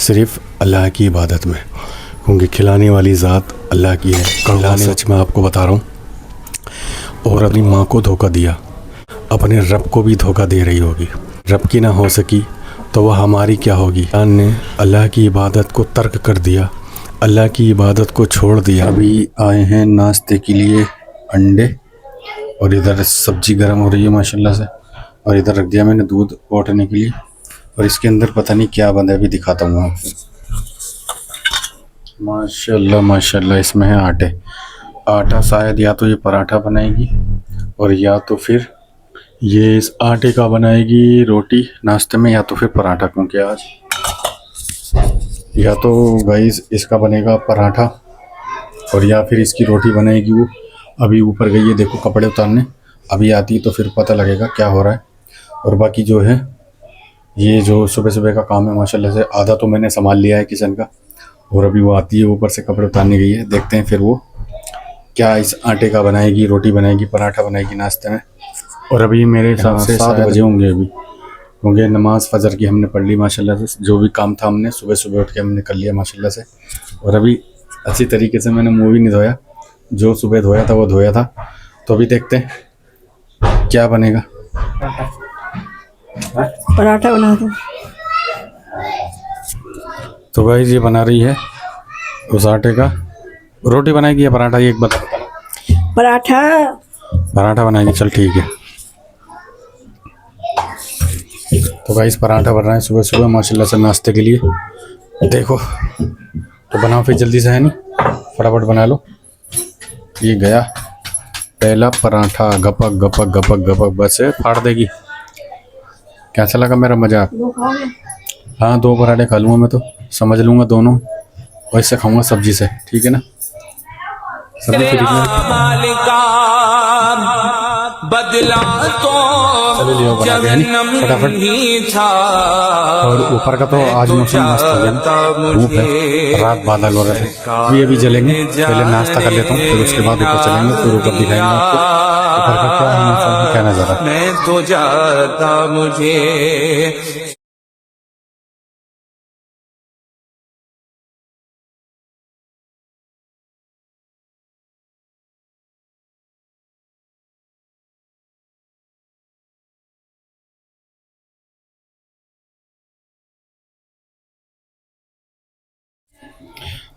सिर्फ अल्लाह की इबादत में, क्योंकि खिलाने वाली ज़ात अल्लाह की है। खिलाने सच मैं आपको बता रहा हूँ। और अपनी माँ को धोखा दिया, अपने रब को भी धोखा दे रही होगी। रब की ना हो सकी तो वह हमारी क्या होगी। इंसान ने अल्लाह की इबादत को तर्क कर दिया, अल्लाह की इबादत को छोड़ दिया। अभी आए हैं नाश्ते के लिए अंडे, और इधर सब्जी गर्म हो रही है माशाल्लाह से, और इधर रख दिया मैंने दूध बोटने के लिए। और इसके अंदर पता नहीं क्या बंद है, अभी दिखाता हूँ आपको। माशाल्लाह माशाल्लाह इसमें है आटा शायद या तो ये पराठा बनाएगी और या तो फिर ये इस आटे का बनाएगी रोटी नाश्ते में, या तो फिर पराठा, क्योंकि आज या तो गाइस इसका बनेगा पराठा और या फिर इसकी रोटी बनेगी। वो अभी ऊपर गई है, देखो कपड़े उतारने, अभी आती तो फिर पता लगेगा क्या हो रहा है। और बाकी जो है ये जो सुबह सुबह का काम है माशाल्लाह से आधा तो मैंने संभाल लिया है किचन का, और अभी वो आती है ऊपर से कपड़े उतारने गई है। देखते हैं फिर वो क्या इस आटे का बनाएगी, रोटी बनाएगी, पराठा बनाएगी नाश्ते में। और अभी मेरे हिसाब से 7 बजे होंगे अभी, क्योंकि नमाज़ फजर की हमने पढ़ ली माशाल्लाह से। जो भी काम था हमने सुबह सुबह उठ के हमने कर लिया माशाल्लाह से। और अभी अच्छी तरीके से मैंने मुँह भी नहीं धोया, जो सुबह धोया था वो धोया था। तो अभी देखते हैं क्या बनेगा। पराठा बना दो। तो भाई ये बना रही है उस आटे का, रोटी बनाएगी या पराठा, ये एक बता। पराठा बनाएगी, चल ठीक है। तो भाई इस पराठा बन रहा है सुबह सुबह माशाल्लाह से नाश्ते के लिए। देखो तो बनाओ फिर जल्दी से, है नहीं, फटाफट बना लो। ये गया पहला पराठा, गपक गपक गपक गपक, बस है फाड़ देगी। कैसा लगा मेरा मजाक? हाँ 2 पराठे खा लूँगा मैं, तो समझ लूँगा दोनों, वैसे खाऊंगा सब्जी से, ठीक है ना। सब्जी फ्री में बदला तो चलो लियो बना के, है नहीं, फटाफट। और ऊपर का तो आज मौसम मस्त हो गया ना, धूप है, रात बादल हो रहे थे। अभी जलेंगे, पहले नाश्ता कर लेता हूँ, फिर उसके बाद ऊपर चलेंगे, फिर ऊपर दिखाएंगे आपको ऊपर का क्या मौसम, क्या नज़ारा। मैं तो जाता मुझे।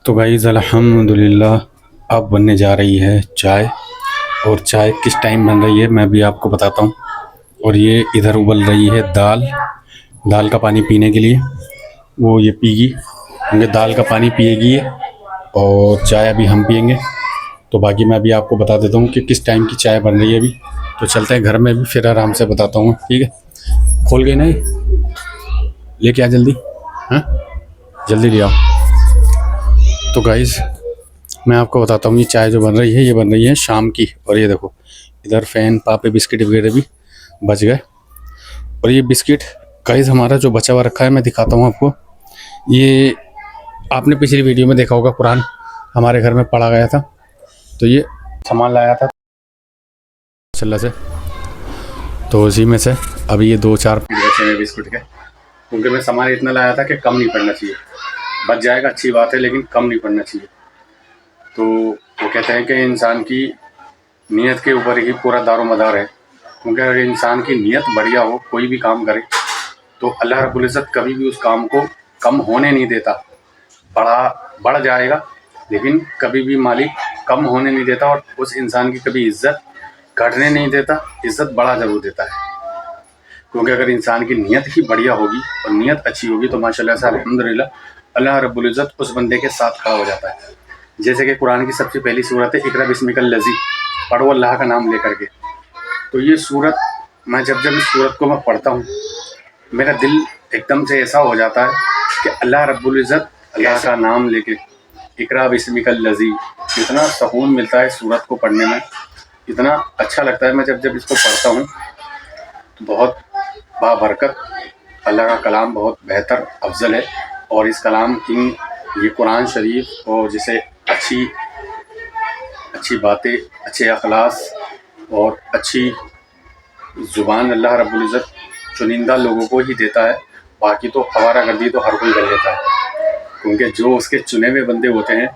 तो गाइज़ अल्हम्दुलिल्लाह अब बनने जा रही है चाय, और चाय किस टाइम बन रही है मैं भी आपको बताता हूँ। और ये इधर उबल रही है दाल का पानी पीने के लिए, वो ये पीगी, क्योंकि दाल का पानी पिएगी ये, और चाय अभी हम पियेंगे। तो बाकी मैं अभी आपको बता देता हूँ कि किस टाइम की चाय बन रही है अभी। तो चलते हैं घर में भी, फिर आराम से बताता हूँ, ठीक है। खोल गई नहीं, लेके आ जल्दी, हाँ जल्दी ले आओ। तो गाइज़ मैं आपको बताता हूँ, ये चाय जो बन रही है ये बन रही है शाम की। और ये देखो इधर फ़ैन पापे बिस्किट वगैरह भी बच गए। और ये बिस्किट गाइज़ हमारा जो बचा हुआ रखा है, मैं दिखाता हूँ आपको। ये आपने पिछली वीडियो में देखा होगा, कुरान हमारे घर में पढ़ा गया था, तो ये सामान लाया था माशाल्लाह से। तो उसी में से अभी ये 2-4 बचे हैं बिस्कुट के, क्योंकि मैं सामान इतना लाया था कि कम नहीं पड़ना चाहिए। बच जाएगा अच्छी बात है, लेकिन कम नहीं पड़ना चाहिए। तो वो कहते हैं कि इंसान की नीयत के ऊपर ही पूरा दारोमदार है, क्योंकि अगर इंसान की नीयत बढ़िया हो, कोई भी काम करे, तो अल्लाह रब्बुल इज़्ज़त कभी भी उस काम को कम होने नहीं देता। बढ़ जाएगा, लेकिन कभी भी मालिक कम होने नहीं देता, और उस इंसान की कभी इज़्ज़त घटने नहीं देता, इज़्ज़त बढ़ा ज़रूर देता है। क्योंकि अगर इंसान की नीयत ही बढ़िया होगी और नीयत अच्छी होगी, तो माशाल्लाह से अल्हम्दुलिल्लाह अल्लाह रब्बुल इज़्ज़त उस बंदे के साथ खड़ा हो जाता है। जैसे कि कुरान की सबसे पहली सूरत है इक़रा बिस्मिकल लज़ी, पढ़ो अल्लाह का नाम लेकर के। तो ये सूरत मैं जब इस सूरत को मैं पढ़ता हूँ, मेरा दिल एकदम से ऐसा हो जाता है कि अल्लाह रब्बुल इज़्ज़त, अल्लाह का नाम लेके इक़रा बिस्मिकल लज़ी, इतना सुकून मिलता है सूरत को पढ़ने में, इतना अच्छा लगता है। मैं जब इसको पढ़ता हूँ तो बहुत बाबरकत, अल्लाह का कलाम बहुत बेहतर अफजल है। और इस कलाम की ये कुरान शरीफ, और जिसे अच्छी बातें, अच्छे अखलास और अच्छी ज़ुबान अल्लाह रब्बुल इज़्ज़त चुनिंदा लोगों को ही देता है। बाकी तो हवारा गर्दी तो हर कोई कर लेता है। क्योंकि जो उसके चुने हुए बंदे होते हैं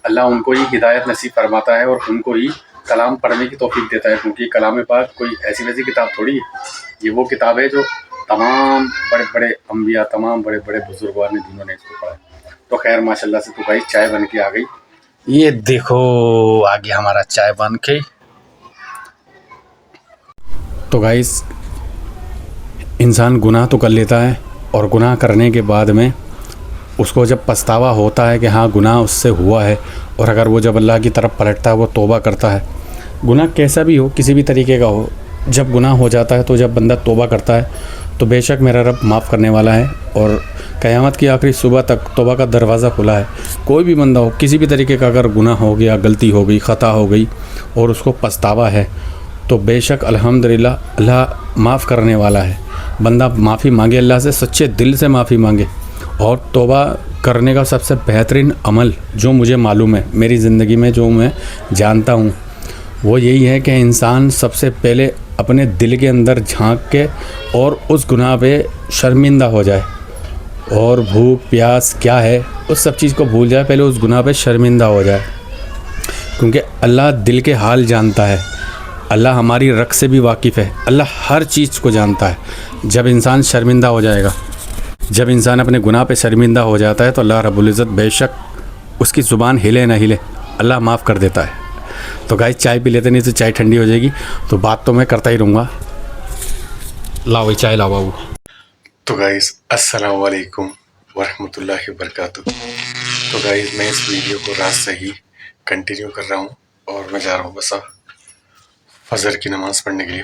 अल्लाह उनको ही हिदायत नसीब फरमाता है और उनको ही कलाम पढ़ने की तौफीक देता है, क्योंकि कलाम पाक कोई ऐसी वैसी किताब थोड़ी है। ये वो किताब है जो तमाम बड़े बड़े अम्बिया, तमाम बड़े बड़े बुजुर्गों ने जिन्होंने इसको पढ़ा है। तो खैर माशाल्लाह से तो भाई चाय बन के आ गई। ये देखो आ गया हमारा चाय बन के। तो गाइस इंसान गुनाह तो कर लेता है और गुनाह करने के बाद में उसको जब पछतावा होता है कि हाँ गुनाह उससे हुआ है, और अगर वो जब अल्लाह की तरफ पलटता है, वो तौबा करता है, गुनाह कैसा भी हो, किसी भी तरीके का हो, जब गुनाह हो जाता है तो जब बंदा तौबा करता है तो बेशक मेरा रब माफ़ करने वाला है। और क़यामत की आखिरी सुबह तक तौबा का दरवाज़ा खुला है। कोई भी बंदा हो, किसी भी तरीके का अगर गुनाह हो गया, गलती हो गई, ख़ता हो गई और उसको पछतावा है तो बेशक अल्हम्दुलिल्लाह अल्लाह माफ़ करने वाला है। बंदा माफ़ी मांगे, अल्लाह से सच्चे दिल से माफ़ी मांगे। और तौबा करने का सबसे बेहतरीन अमल जो मुझे मालूम है, मेरी ज़िंदगी में जो मैं जानता हूँ, वो यही है कि इंसान सबसे पहले अपने दिल के अंदर झांक के और उस गुनाह पे शर्मिंदा हो जाए और भूख प्यास क्या है उस सब चीज़ को भूल जाए, पहले उस गुनाह पे शर्मिंदा हो जाए। क्योंकि अल्लाह दिल के हाल जानता है, अल्लाह हमारी रख से भी वाकिफ़ है, अल्लाह हर चीज़ को जानता है। जब इंसान शर्मिंदा हो जाएगा, जब इंसान अपने गुनाह पे शर्मिंदा हो जाता है तो अल्लाह रब्बुल इज़्ज़त बेशक उसकी ज़ुबान हिले ना हिले अल्लाह माफ़ कर देता है। तो गाइस चाय पी लेते, नहीं तो चाय ठंडी हो जाएगी। तो बात तो मैं करता ही रहूँगा। लाओ भाई चाय लाओ बाबू। तो गाइस अस्सलाम वालेकुम वरहमतुल्लाहि वबरकातुहू। तो गाइस मैं इस वीडियो को रात से ही कंटिन्यू कर रहा हूँ और मैं जा रहा हूँ बस फजर की नमाज़ पढ़ने के लिए।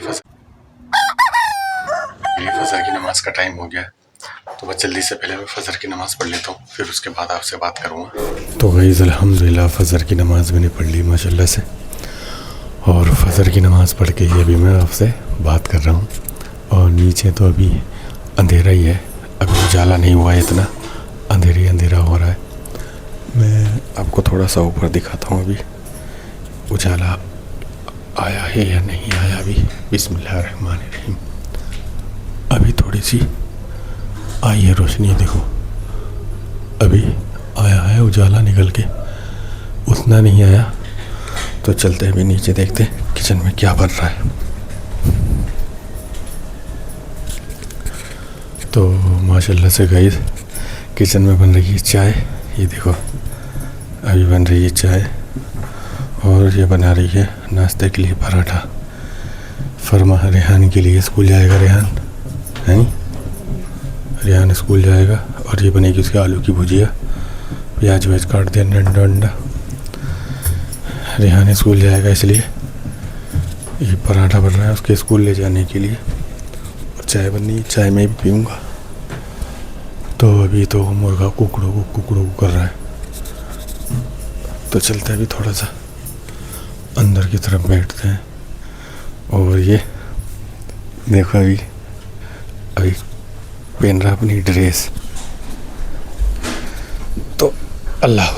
फजर की नमाज़ का टाइम हो गया, तो बस जल्दी से पहले मैं फ़जर की नमाज़ पढ़ लेता हूँ, फिर उसके बाद आपसे बात करूँगा। तो गाइस अल्हम्दुलिल्लाह फ़जर की नमाज़ मैंने पढ़ ली माशाल्लाह से, और फ़जर की नमाज़ पढ़ के ही अभी मैं आपसे बात कर रहा हूँ। और नीचे तो अभी अंधेरा ही है, अभी उजाला नहीं हुआ है, इतना अंधेरा हो रहा है। मैं आपको थोड़ा सा ऊपर दिखाता हूँ, अभी उजाला आया है या नहीं आया अभी। बिस्मिल्लाहिर्रहमानिर्रहीम। अभी थोड़ी सी आई है रोशनी, देखो अभी आया है उजाला निकल के, उतना नहीं आया। तो चलते हैं अभी नीचे, देखते हैं किचन में क्या बन रहा है। तो माशाल्लाह से गाइस किचन में बन रही है चाय, ये देखो अभी बन रही है चाय। और ये बना रही है नाश्ते के लिए पराठा। फरमा रेहान के लिए, स्कूल जाएगा रेहान, है नहीं, रेहान स्कूल जाएगा। और ये बनेगी उसके आलू की भुजिया, प्याज व्याज काट दिया, अंडा। रेहान स्कूल जाएगा इसलिए ये पराठा बन रहा है उसके स्कूल ले जाने के लिए। और चाय बननी है, चाय मैं भी पीऊँगा। तो अभी तो मुर्गा कुकड़ू कर रहा है। तो चलते अभी थोड़ा सा अंदर की तरफ बैठते हैं। और ये देखो अभी पहन रहा अपनी ड्रेस। तो अल्लाह।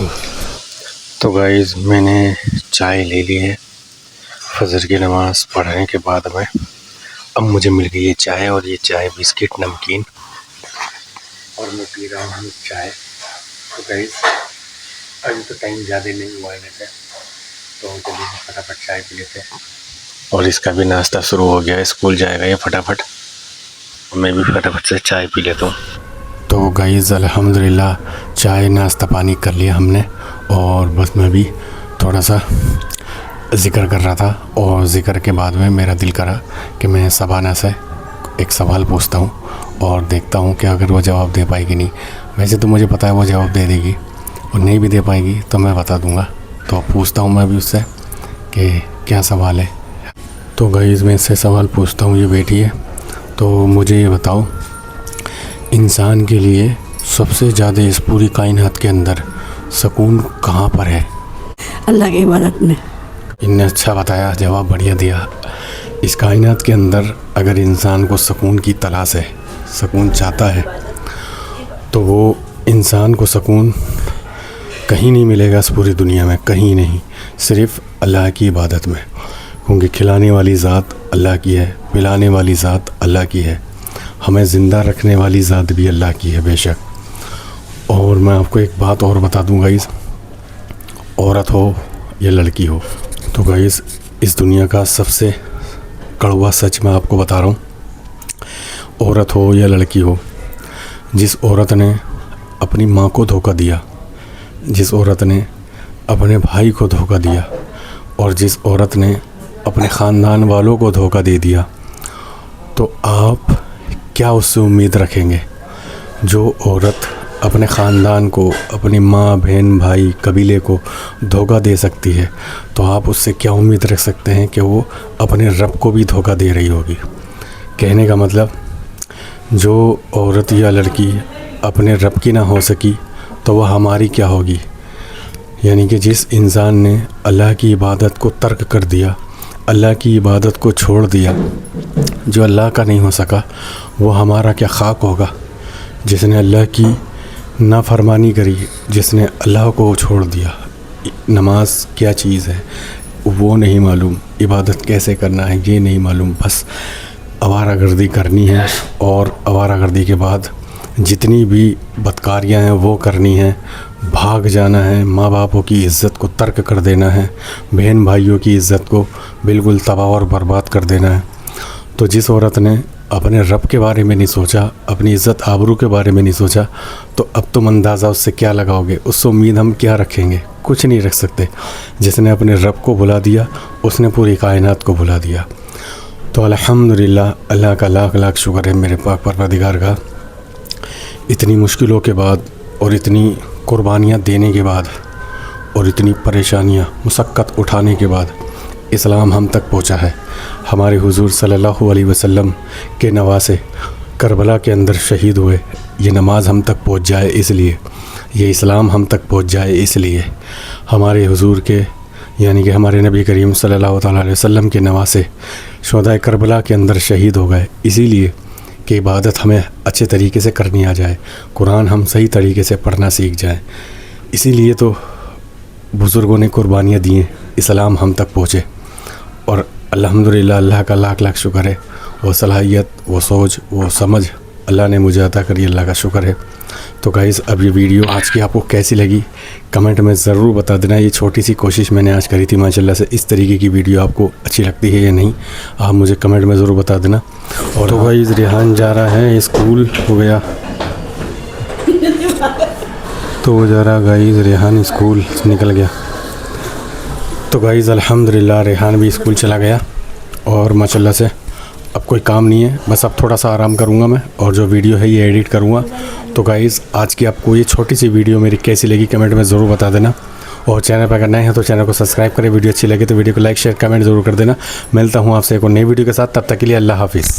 तो गाइस मैंने चाय ले ली है फजर की नमाज़ पढ़ने के बाद में। अब मुझे मिल गई है चाय, और ये चाय बिस्किट नमकीन, और मैं पी रहा हूँ चाय। तो गाइस अभी तो टाइम ज़्यादा नहीं हुआ है वैसे, तो जल्दी से फटाफट चाय पी लेते हैं। और इसका भी नाश्ता शुरू हो गया है, स्कूल जाएगा ये फटाफट, मैं भी फटाफट से चाय पी लेता हूँ। तो गाइस अल्हम्दुलिल्लाह चाय नाश्ता पानी कर लिया हमने, और बस मैं भी थोड़ा सा ज़िक्र कर रहा था। और ज़िक्र के बाद में मेरा दिल करा कि मैं सबाना से एक सवाल पूछता हूँ और देखता हूँ कि अगर वो जवाब दे पाएगी। नहीं, वैसे तो मुझे पता है वो जवाब दे देगी, और नहीं भी दे पाएगी तो मैं बता दूँगा। तो पूछता हूँ मैं भी उससे कि क्या सवाल है। तो गाइस मैं इससे सवाल पूछता हूँ, ये बैठी है। तो मुझे ये बताओ, इंसान के लिए सबसे ज़्यादा इस पूरी कायनात के अंदर सुकून कहाँ पर है? अल्लाह की इबादत में। इनने अच्छा बताया, जवाब बढ़िया दिया। इस कायनात के अंदर अगर इंसान को सुकून की तलाश है, सुकून चाहता है, तो वो इंसान को सुकून कहीं नहीं मिलेगा इस पूरी दुनिया में, कहीं नहीं, सिर्फ़ अल्लाह की इबादत में। क्योंकि खिलाने वाली ज़ात अल्लाह की है, पिलाने वाली ज़ात अल्लाह की है, हमें ज़िंदा रखने वाली ज़ात भी अल्लाह की है बेशक। और मैं आपको एक बात और बता दूं गाइस, औरत हो या लड़की हो, तो गाइस इस दुनिया का सबसे कड़वा सच मैं आपको बता रहा हूँ, औरत हो या लड़की हो, जिस औरत ने अपनी माँ को धोखा दिया, जिस औरत ने अपने भाई को धोखा दिया और जिस औरत ने अपने ख़ानदान वालों को धोखा दे दिया, तो आप क्या उससे उम्मीद रखेंगे? जो औरत अपने ख़ानदान को, अपनी माँ, बहन, भाई, कबीले को धोखा दे सकती है, तो आप उससे क्या उम्मीद रख सकते हैं कि वो अपने रब को भी धोखा दे रही होगी? कहने का मतलब, जो औरत या लड़की अपने रब की ना हो सकी तो वह हमारी क्या होगी? यानी कि जिस इंसान ने अल्लाह की इबादत को तर्क कर दिया, अल्लाह की इबादत को छोड़ दिया, जो अल्लाह का नहीं हो सका, वो हमारा क्या खाक होगा? जिसने अल्लाह की नाफरमानी करी, जिसने अल्लाह को छोड़ दिया, नमाज क्या चीज़ है वो नहीं मालूम, इबादत कैसे करना है ये नहीं मालूम, बस आवारागर्दी करनी है और आवारागर्दी के बाद जितनी भी बदकारियाँ हैं वो करनी है, भाग जाना है, माँ बापों की इज़्ज़त को तर्क कर देना है, बहन भाइयों की इज़्ज़त को बिल्कुल तबाह और बर्बाद कर देना है। तो जिस औरत ने अपने रब के बारे में नहीं सोचा, अपनी इज़्ज़त आबरू के बारे में नहीं सोचा, तो अब तुम अंदाज़ा उससे क्या लगाओगे? उससे उम्मीद हम क्या रखेंगे? कुछ नहीं रख सकते। जिसने अपने रब को भुला दिया, उसने पूरी कायनात को भुला दिया। तो अल्हम्दुलिल्लाह, अल्लाह का लाख लाख शुक्र है मेरे पाक परवरदिगार का, इतनी मुश्किलों के बाद और इतनी कुर्बानियाँ देने के बाद और इतनी परेशानियाँ मुशक्क़त उठाने के बाद इस्लाम हम तक पहुँचा है। हमारे हुज़ूर सल्लल्लाहु अलैहि वसल्लम के नवासे करबला के अंदर शहीद हुए, ये नमाज हम तक पहुँच जाए इसलिए, ये इस्लाम हम तक पहुँच जाए इसलिए, हमारे हुज़ूर के यानी कि हमारे नबी करीम सल्लल्लाहु अलैहि वसल्लम के नवासे शुहदाए करबला के अंदर शहीद हो गए, इसीलिए कि इबादत हमें अच्छे तरीके से करनी आ जाए, कुरान हम सही तरीके से पढ़ना सीख जाएं। इसीलिए तो बुज़ुर्गों ने कुर्बानियाँ दी हैं, इस्लाम हम तक पहुँचे। और अल्हम्दुलिल्लाह, अल्लाह का लाख लाख शुक्र है, वो सलाहियत, वो सोच, वो समझ अल्लाह ने मुझे अता करी, अल्लाह का शुक्र है। तो गाइज़, अब ये वीडियो आज की आपको कैसी लगी कमेंट में ज़रूर बता देना। ये छोटी सी कोशिश मैंने आज करी थी माशाल्लाह से, इस तरीके की वीडियो आपको अच्छी लगती है या नहीं, आप मुझे कमेंट में ज़रूर बता देना। और तो गाइज़, रेहान जा रहा है स्कूल, हो गया तो वो जा रहा गाइज़, रेहान स्कूल निकल गया। तो गाइज़ अल्हम्दुलिल्लाह, रेहान भी स्कूल चला गया और माशाल्लाह से अब कोई काम नहीं है, बस अब थोड़ा सा आराम करूँगा मैं और जो वीडियो है ये एडिट करूँगा। तो गाइज़, आज की आपको ये छोटी सी वीडियो मेरी कैसी लगी कमेंट में ज़रूर बता देना। और चैनल पर अगर नए हैं तो चैनल को सब्सक्राइब करें, वीडियो अच्छी लगे तो वीडियो को लाइक शेयर कमेंट ज़रूर कर देना। मिलता हूँ आपसे एक और नई वीडियो के साथ, तब तक के लिए अल्लाह हाफिज़।